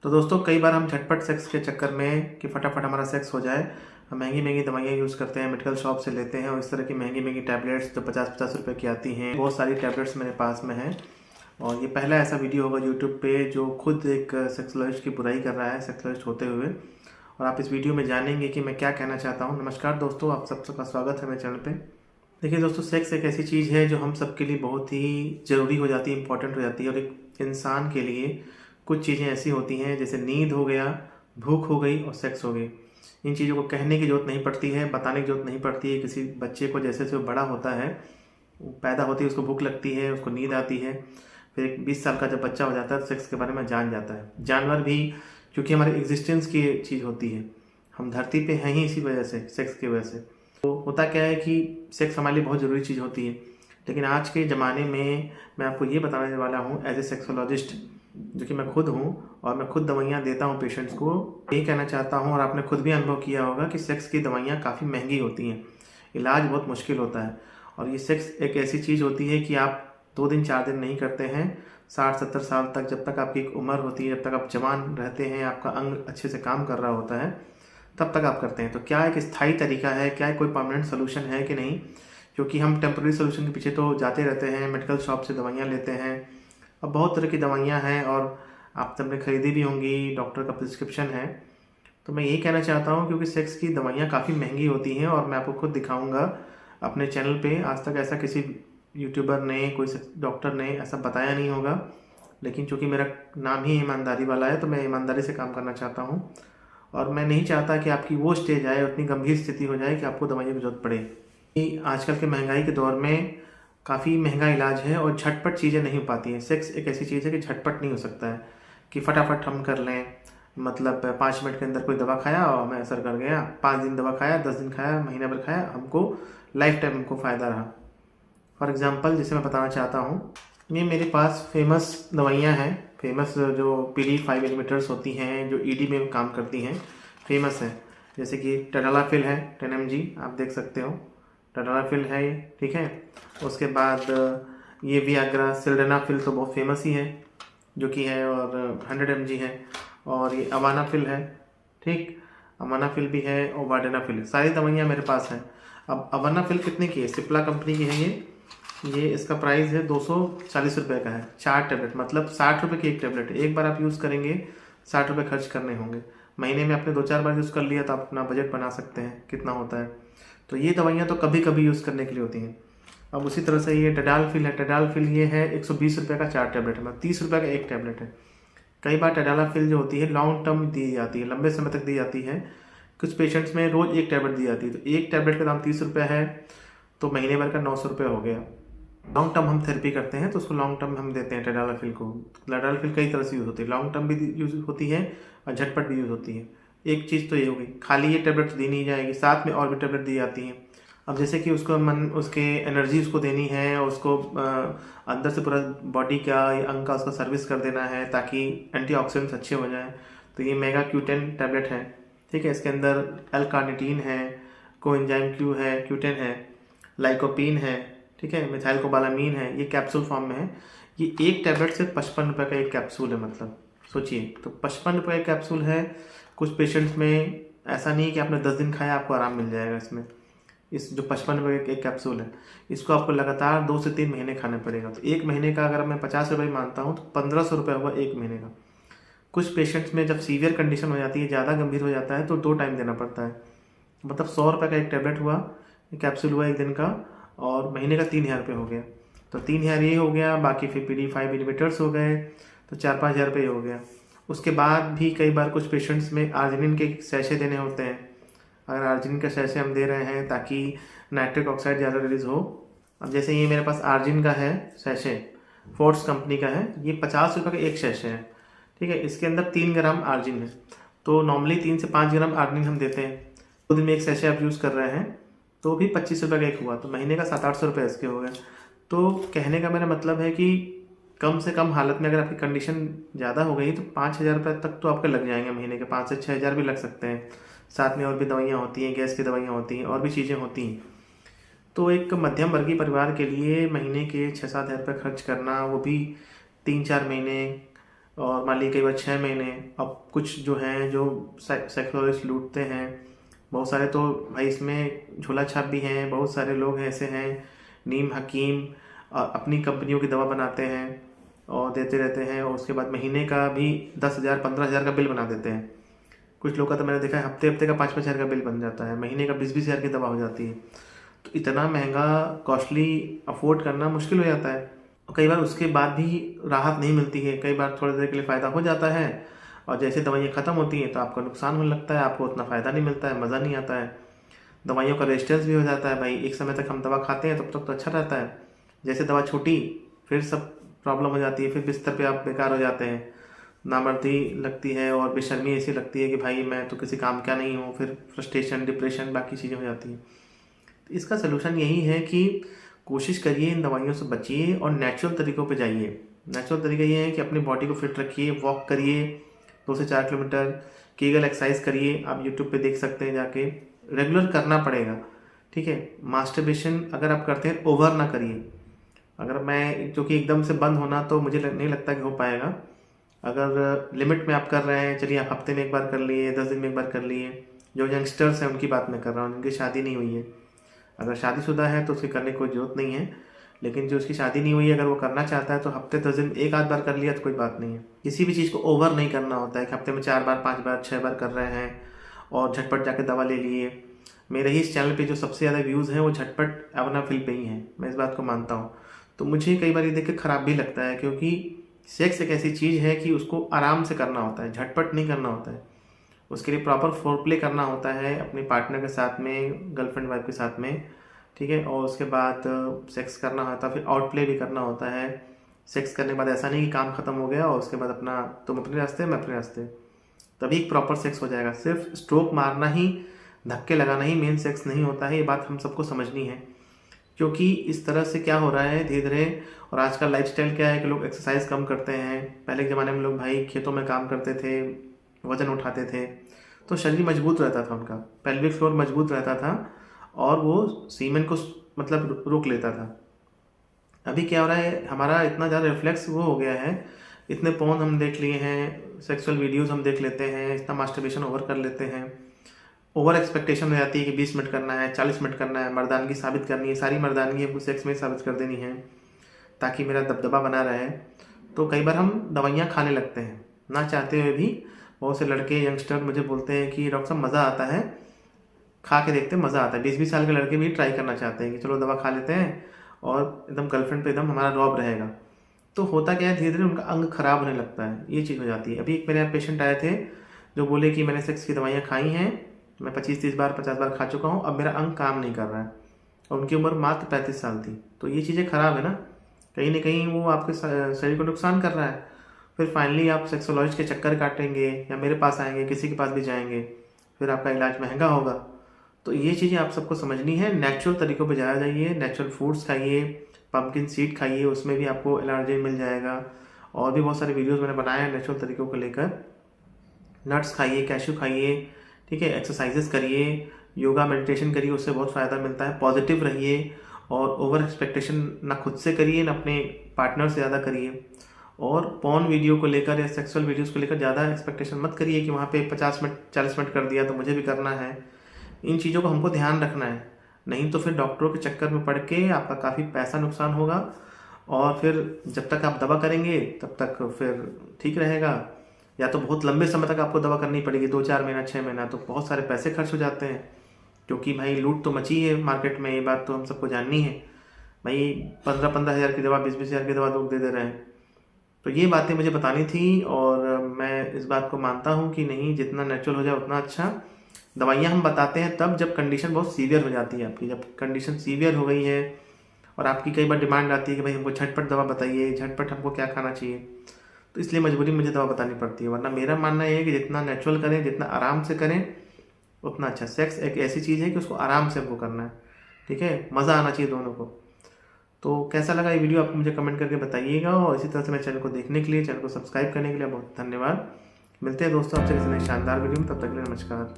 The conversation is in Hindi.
तो दोस्तों कई बार हम झटपट सेक्स के चक्कर में कि फटाफट हमारा सेक्स हो जाए, हम महंगी महंगी दवाइयाँ यूज़ करते हैं, मेडिकल शॉप से लेते हैं और इस तरह की महंगी महंगी टैबलेट्स जो 50-50 रुपए की आती हैं। बहुत सारी टैबलेट्स मेरे पास में हैं और ये पहला ऐसा वीडियो होगा यूट्यूब पे जो खुद एक सेक्सोलॉजिस्ट की बुराई कर रहा है सेक्सोलॉजिस्ट होते हुए, और आप इस वीडियो में जानेंगे कि मैं क्या कहना चाहता हूँ। नमस्कार दोस्तों, आप सबका स्वागत है मेरे चैनल पे। देखिए दोस्तों, सेक्स एक ऐसी चीज़ है जो हम सबके लिए बहुत ही ज़रूरी हो जाती है, इंपॉर्टेंट हो जाती है। और एक इंसान के लिए कुछ चीज़ें ऐसी होती हैं जैसे नींद हो गया, भूख हो गई और सेक्स हो गई। इन चीज़ों को कहने की ज़रूरत नहीं पड़ती है, बताने की ज़रूरत नहीं पड़ती है। किसी बच्चे को जैसे जैसे वो बड़ा होता है, पैदा होती है, उसको भूख लगती है, उसको नींद आती है, फिर एक 20 साल का जब बच्चा हो जाता है तो सेक्स के बारे में जान जाता है। जानवर भी, क्योंकि हमारे एग्जिस्टेंस की चीज़ होती है, हम धरती पे हैं ही इसी वजह से, सेक्स की वजह से। तो होता क्या है कि सेक्स हमारे लिए बहुत ज़रूरी चीज़ होती है, लेकिन आज के ज़माने में मैं आपको ये बताने वाला हूँ एज ए सेक्सोलॉजिस्ट, जो कि मैं खुद हूँ और मैं खुद दवाइयाँ देता हूँ पेशेंट्स को। यही कहना चाहता हूँ, और आपने खुद भी अनुभव किया होगा कि सेक्स की दवाइयाँ काफ़ी महंगी होती हैं, इलाज बहुत मुश्किल होता है। और ये सेक्स एक ऐसी चीज़ होती है कि आप 2 दिन 4 दिन नहीं करते हैं, 60-70 साल तक, जब तक आपकी एक उम्र होती है, जब तक आप जवान रहते हैं, आपका अंग अच्छे से काम कर रहा होता है, तब तक आप करते हैं। तो क्या एक स्थायी तरीका है, क्या कोई परमानेंट सोल्यूशन है कि नहीं? क्योंकि हम टेम्प्रेरी सोल्यूशन के पीछे तो जाते रहते हैं, मेडिकल शॉप से दवाइयाँ लेते हैं। अब बहुत तरह की दवाइयाँ हैं और आप सबने खरीदी भी होंगी, डॉक्टर का प्रिस्क्रिप्शन है। तो मैं यही कहना चाहता हूँ, क्योंकि सेक्स की दवाइयाँ काफ़ी महंगी होती हैं और मैं आपको खुद दिखाऊंगा अपने चैनल पे। आज तक ऐसा किसी यूट्यूबर ने, कोई डॉक्टर ने ऐसा बताया नहीं होगा, लेकिन चूँकि मेरा नाम ही ईमानदारी वाला है तो मैं ईमानदारी से काम करना चाहता हूँ। और मैं नहीं चाहता कि आपकी वो स्टेज आए, उतनी गंभीर स्थिति हो जाए कि आपको दवाइयों की जरूरत पड़े। आजकल के महंगाई के दौर में काफ़ी महंगा इलाज है और झटपट चीज़ें नहीं हो पाती हैं। सेक्स एक ऐसी चीज़ है कि झटपट नहीं हो सकता है कि फटाफट हम कर लें। मतलब 5 मिनट के अंदर कोई दवा खाया और हमें असर कर गया, 5 दिन दवा खाया, 10 दिन खाया, महीने भर खाया, हमको लाइफ टाइम हमको फ़ायदा रहा। फॉर एग्ज़ाम्पल जैसे मैं बताना चाहता हूँ, ये मेरे पास फेमस दवाइयाँ हैं, फेमस जो पीडी 5 एलिमिटर्स होती हैं, जो ईडी में काम करती हैं, फेमस है। जैसे कि टडालाफिल है 10 mg, आप देख सकते हो, टडालाफिल है ये, ठीक है। उसके बाद ये वियाग्रा सिल्डेनाफिल तो बहुत फेमस ही है, जो कि है, और 100 mg है। और ये अवानाफिल है, ठीक, अवानाफिल भी है और वार्डेनाफिल है। सारी दवाइयाँ मेरे पास हैं। अब अवानाफिल कितने की है? सिप्ला कंपनी की है ये इसका प्राइस है 240 रुपये का है, 4 टैबलेट, मतलब 60 रुपये की एक टैबलेट है। एक बार आप यूज़ करेंगे 60 रुपये खर्च करने होंगे। महीने में आपने 2-4 बार यूज़ कर लिया तो आप अपना बजट बना सकते हैं कितना होता है। तो ये दवाइयाँ तो कभी कभी यूज़ करने के लिए होती हैं। अब उसी तरह से ये टडालाफिल है, टडालाफिल ये है 120 रुपये का 4 टैबलेट है, मतलब 30 रुपये का एक टैबलेट है। कई बार टडालाफिल जो होती है लॉन्ग टर्म दी जाती है, लंबे समय तक दी जाती है। कुछ पेशेंट्स में रोज़ एक टैबलेट दी जाती है, तो एक टैबलेट का दाम 30 रुपये है, तो महीने भर का 900 रुपये हो गया। लॉन्ग टर्म हम थेरेपी करते हैं तो उसको लॉन्ग टर्म हम देते हैं टडालाफिल को। टडालाफिल कई तरह से यूज़ होती है, लॉन्ग टर्म भी यूज़ होती है और झटपट भी यूज़ होती है। एक चीज़ तो ये होगी, खाली ये टैबलेट दी नहीं जाएगी, साथ में और भी टैबलेट दी जाती हैं। अब जैसे कि उसको उसके एनर्जी उसको देनी है, उसको अंदर से पूरा बॉडी का या अंग का उसका सर्विस कर देना है ताकि एंटीऑक्सीडेंट्स अच्छे हो जाएं। तो ये मेगा Q10 टैबलेट है, ठीक है। इसके अंदर L-कार्निटीन है, कोएंजाइम Q है, Q10 है, लाइकोपीन है, ठीक है, मिथाइल कोबालामीन है। ये कैप्सूल फॉर्म में है। ये एक टैबलेट से 55 रुपये का एक कैप्सूल है, मतलब सोचिए, तो 55 रुपये का कैप्सूल है। कुछ पेशेंट्स में ऐसा नहीं है कि आपने 10 दिन खाया आपको आराम मिल जाएगा इसमें। इस जो 55 रुपये का एक कैप्सूल है, इसको आपको लगातार 2 से 3 महीने खाना पड़ेगा। तो एक महीने का अगर मैं 50 रुपये मानता हूँ तो 1500 रुपये हुआ एक महीने का। कुछ पेशेंट्स में जब सीवियर कंडीशन हो जाती है, ज़्यादा गंभीर हो जाता है, तो 2 टाइम देना पड़ता है। मतलब 100 रुपये का एक टैबलेट हुआ, कैप्सूल हुआ एक दिन का, और महीने का 3000 रुपये हो गया। तो 3000 ये हो गया, बाकी फिर पीडी 5 एलिमिटर्स हो गए, तो 4-5 हज़ार रुपये हो गया। उसके बाद भी कई बार कुछ पेशेंट्स में आर्जिनिन के सैशे देने होते हैं। अगर आर्जिनिन का सैशे हम दे रहे हैं ताकि नाइट्रिक ऑक्साइड ज़्यादा रिलीज हो। अब जैसे ये मेरे पास आर्जिन का है सैशे, फोर्स कंपनी का है, ये 50 रुपये का एक सैशे है, ठीक है। इसके अंदर 3 ग्राम आर्जिन है, तो नॉर्मली 3 से 5 ग्राम आर्जिन हम देते हैं। 2 दिन में एक सैशे आप यूज़ कर रहे हैं तो भी 25 रुपये का एक हुआ, तो महीने का 700-800 रुपये इसके हो गए। तो कहने का मेरा मतलब है कि कम से कम हालत में अगर आपकी कंडीशन ज़्यादा हो गई तो 5,000 रुपये तक तो आपके लग जाएंगे महीने के, 5 से 6 हज़ार भी लग सकते हैं। साथ में और भी दवाइयाँ होती हैं, गैस की दवाइयाँ होती हैं, और भी चीज़ें होती हैं। तो एक मध्यम वर्गीय परिवार के लिए महीने के 6-7 हज़ार रुपये खर्च करना, वो भी 3-4 महीने, और मान लीजिए कई बार 6 महीने। अब कुछ जो हैं जो साइकोलॉजिस्ट लूटते हैं बहुत सारे, तो भाई इसमें झोला छाप भी हैं। बहुत सारे लोग ऐसे हैं नीम हकीम अपनी कंपनियों की दवा बनाते हैं और देते रहते हैं, और उसके बाद महीने का भी 10,000 15,000 का बिल बना देते हैं। कुछ लोग का तो मैंने देखा है हफ्ते हफ्ते का 5-5 हज़ार का बिल बन जाता है, महीने का 20-20 हज़ार की दवा हो जाती है। तो इतना महंगा कॉस्टली अफोर्ड करना मुश्किल हो जाता है, और कई बार उसके बाद भी राहत नहीं मिलती है। कई बार थोड़ी देर के लिए फ़ायदा हो जाता है और जैसे दवाइयाँ ख़त्म होती हैं तो आपको नुकसान होने लगता है, आपको उतना फ़ायदा नहीं मिलता है, मज़ा नहीं आता है। दवाइयों का रेजिस्टेंस भी हो जाता है भाई। एक समय तक हम दवा खाते हैं तब तक तो अच्छा रहता है, जैसे दवा छूटी फिर सब प्रॉब्लम हो जाती है, फिर बिस्तर पे आप बेकार हो जाते हैं, नामर्दी लगती है और बेशर्मी ऐसी लगती है कि भाई मैं तो किसी काम का नहीं हूँ। फिर फ्रस्ट्रेशन, डिप्रेशन, बाकी चीज़ें हो जाती हैं। तो इसका सलूशन यही है कि कोशिश करिए इन दवाइयों से बचिए और नेचुरल तरीक़ों पे जाइए। नेचुरल तरीका ये है कि अपनी बॉडी को फिट रखिए, वॉक करिए 2 से 4 किलोमीटर, कीगल एक्सरसाइज करिए, आप यूट्यूब पे देख सकते हैं जाके, रेगुलर करना पड़ेगा, ठीक है। मास्टरबेशन अगर आप करते हैं ओवर ना करिए। अगर मैं क्योंकि एकदम से बंद होना तो मुझे नहीं लगता कि हो पाएगा। अगर लिमिट में आप कर रहे हैं, चलिए आप हफ्ते में एक बार कर लिए, 10 दिन में एक बार कर लिए। जो यंगस्टर्स हैं उनकी बात मैं कर रहा हूँ, उनकी शादी नहीं हुई है। अगर शादीशुदा है तो उसके करने की कोई ज़रूरत नहीं है, लेकिन जो उसकी शादी नहीं हुई है अगर वो करना चाहता है तो हफ्ते 10 दिन एक आध बार कर लिया तो कोई बात नहीं है। किसी भी चीज़ को ओवर नहीं करना होता है कि हफ्ते में 4 बार, 5 बार, 6 बार कर रहे हैं और झटपट जाके दवा ले लिए। मेरे ही इस चैनल पे जो सबसे ज़्यादा व्यूज़ हैं वो झटपट अपना फिल पे ही हैं, मैं इस बात को मानता हूँ। तो मुझे कई बार ये देख के ख़राब भी लगता है, क्योंकि सेक्स एक ऐसी चीज़ है कि उसको आराम से करना होता है, झटपट नहीं करना होता है। उसके लिए प्रॉपर फोरप्ले करना होता है अपने पार्टनर के साथ में, गर्लफ्रेंड वाइफ के साथ में, ठीक है। और उसके बाद सेक्स करना होता है, फिर आउट प्ले भी करना होता है। सेक्स करने के बाद ऐसा नहीं कि काम ख़त्म हो गया और उसके बाद अपना तुम अपने रास्ते मैं अपने रास्ते, तभी एक प्रॉपर सेक्स हो जाएगा। सिर्फ स्ट्रोक मारना ही, धक्के लगाना ही मेन सेक्स नहीं होता है, ये बात हम सबको समझनी है। क्योंकि इस तरह से क्या हो रहा है धीरे धीरे, और आज का लाइफस्टाइल क्या है कि लोग एक्सरसाइज कम करते हैं। पहले के ज़माने में लोग भाई खेतों में काम करते थे, वज़न उठाते थे, तो शरीर मजबूत रहता था, उनका पेल्विक फ्लोर मजबूत रहता था और वो सीमेन को मतलब रोक लेता था। अभी क्या हो रहा है, हमारा इतना ज़्यादा रिफ्लेक्स वो हो गया है, इतने पोर्न हम देख लिए हैं, सेक्सुअल वीडियोस हम देख लेते हैं, इतना मास्टरबेशन ओवर कर लेते हैं, ओवर एक्सपेक्टेशन हो जाती है कि 20 मिनट करना है, 40 मिनट करना है, मर्दानगी साबित करनी है, सारी मर्दानगी हमको सेक्स में साबित कर देनी है ताकि मेरा दबदबा बना रहे। तो कई बार हम दवाइयाँ खाने लगते हैं ना चाहते हुए भी। बहुत से लड़के, यंगस्टर मुझे बोलते हैं कि डॉक्टर साहब मज़ा आता है, खा के देखते हैं मज़ा आता है। 20-20 साल के लड़के भी ट्राई करना चाहते हैं कि चलो दवा खा लेते हैं और एकदम गर्लफ्रेंड पे एकदम हमारा रौब रहेगा। तो होता क्या है, धीरे धीरे उनका अंग खराब होने लगता है, ये चीज़ हो जाती है। अभी एक मेरे यहाँ पेशेंट आए थे जो बोले कि मैंने सेक्स की दवाइयाँ खाई हैं, मैं 25-30 बार 50 बार खा चुका हूँ, अब मेरा अंग काम नहीं कर रहा है, और उनकी उम्र मात्र 35 साल थी। तो ये चीज़ें ख़राब है ना, कहीं ना कहीं वो आपके शरीर को नुकसान कर रहा है। फिर फाइनली आप सेक्सोलॉजिस्ट के चक्कर काटेंगे या मेरे पास आएंगे, किसी के पास भी जाएंगे, फिर आपका इलाज महंगा होगा। तो ये चीज़ें आप सबको समझनी है। नेचुरल तरीक़ों पे जाया जाइए, नेचुरल फूड्स खाइए, पम्पकिन सीड खाइए, उसमें भी आपको एलर्जी मिल जाएगा। और भी बहुत सारे वीडियोस मैंने बनाए हैं नेचुरल तरीक़ों को लेकर। नट्स खाइए, कैश्यू खाइए, ठीक है। एक्सरसाइजेस करिए, योगा मेडिटेशन करिए, उससे बहुत फ़ायदा मिलता है। पॉजिटिव रहिए और ओवर एक्सपेक्टेशन ना खुद से करिए ना अपने पार्टनर से ज़्यादा करिए। और पॉर्न वीडियो को लेकर या सेक्सुअल वीडियोस को लेकर ज़्यादा एक्सपेक्टेशन मत करिए कि वहाँ पे 50 मिनट 40 मिनट कर दिया तो मुझे भी करना है। इन चीज़ों को हमको ध्यान रखना है, नहीं तो फिर डॉक्टरों के चक्कर में पड़ के आपका काफ़ी पैसा नुकसान होगा, और फिर जब तक आप दवा करेंगे तब तक फिर ठीक रहेगा, या तो बहुत लंबे समय तक आपको दवा करनी पड़ेगी, 2-4 महीना 6 महीना, तो बहुत सारे पैसे खर्च हो जाते हैं। क्योंकि भाई लूट तो मची है मार्केट में, ये बात तो हम सबको जाननी है। भाई 15-15 हज़ार की दवा, 20-20 हज़ार की दवा लोग दे रहे हैं। तो ये बातें मुझे बतानी थी, और मैं इस बात को मानता हूँ कि नहीं, जितना नेचुरल हो जाए उतना अच्छा। दवाइयाँ हम बताते हैं तब जब कंडीशन बहुत सीवियर हो जाती है आपकी। जब कंडीशन सीवियर हो गई है और आपकी कई बार डिमांड आती है कि भाई हमको झटपट दवा बताइए, झटपट हमको क्या खाना चाहिए, तो इसलिए मजबूरी मुझे दवा बतानी पड़ती है। वरना मेरा मानना ये है कि जितना नेचुरल करें, जितना आराम से करें उतना अच्छा। सेक्स एक ऐसी चीज़ है कि उसको आराम से हमको करना है, ठीक है, मज़ा आना चाहिए दोनों को। तो कैसा लगा ये वीडियो आप मुझे कमेंट करके बताइएगा, और इसी तरह से मेरे चैनल को देखने के लिए, चैनल को सब्सक्राइब करने के लिए बहुत धन्यवाद। मिलते हैं दोस्तों आपसे किसी नए शानदार वीडियो में, तब तक के लिए नमस्कार।